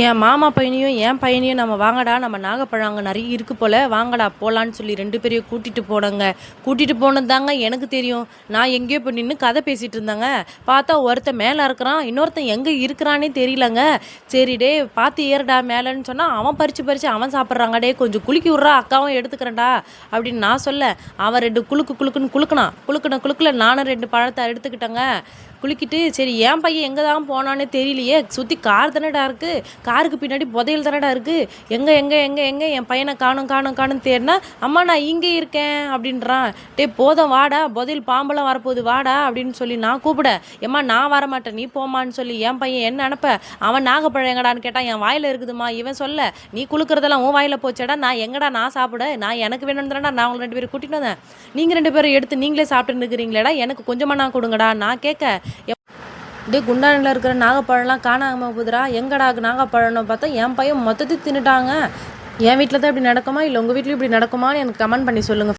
என் மாமா பையனையும் என் பையனையும் நம்ம வாங்கடா, நம்ம நாகப்பழம் அங்கே நிறைய இருக்கு போல, வாங்கடா போகலான்னு சொல்லி 2 பேரையும் கூட்டிகிட்டு போனோங்க. கூட்டிகிட்டு போனது தாங்க எனக்கு தெரியும். நான் எங்கேயோ போய் நின்று கதை பேசிகிட்டு இருந்தாங்க. பார்த்தா ஒருத்தன் மேலே இருக்கிறான், இன்னொருத்தன் எங்கே இருக்கிறானே தெரியலங்க. சரி டே பார்த்து ஏறுடா மேலேன்னு சொன்னால் அவன் பறித்து பறித்து அவன் சாப்பிட்றாங்க. டே கொஞ்சம் குலுக்கி விட்றா, அக்காவும் எடுத்துக்கிறேன்டா அப்படின்னு நான் சொல்ல, அவன் 2 குலுக்குன்னு குலுக்கல நானும் 2 பழத்தை எடுத்துக்கிட்டேங்க. குலுக்கிட்டு சரி என் பையன் எங்கே தான் போனானே தெரியலையே, சுற்றி கார் தானடா இருக்குது, காருக்கு பின்னாடி புதையல் தானடா இருக்குது, எங்கே என் பையனை காணும் தேடினா, அம்மா நான் இங்கே இருக்கேன் அப்படின்றான். டே போதும் வாடா, புதையல் பாம்பெல்லாம் வரப்போகுது வாடா அப்படின்னு சொல்லி நான் கூப்பிட, ஏம்மா நான் வரமாட்டேன் நீ போமான்னு சொல்லி என் பையன் என்ன அனுப்ப, அவன் நாகப்பழம் எங்கடான்னு கேட்டான். என் வாயில் இருக்குதுமா. இவன் சொல்ல, நீ குளுக்கிறதெல்லாம் உன் வாயில் போச்சேடா, நான் எங்கடா நான் சாப்பிட, நான் எனக்கு வேணும்னு தானடா நான் உங்களை 2 பேரும் கூட்டிட்டு வந்தேன், நீங்கள் 2 பேரும் எடுத்து நீங்களே சாப்பிட்டு இருக்கிறீங்களேடா, எனக்கு கொஞ்சமாக நான் கொடுங்கடா. நான் கேட்க, டே குண்டானில் இருக்கிற நாகப்பழம்லாம் காணாமல் போகுதுடா, எங்கடா நாகப்பழம்னு பார்த்தா என் பையன் மொத்தத்தையும் தின்னுட்டாங்க. என் வீட்டில் தான் இப்படி நடக்குமா இல்லை உங்கள் வீட்லேயும் இப்படி நடக்குமான்னு எனக்கு கமெண்ட் பண்ணி சொல்லுங்கள்.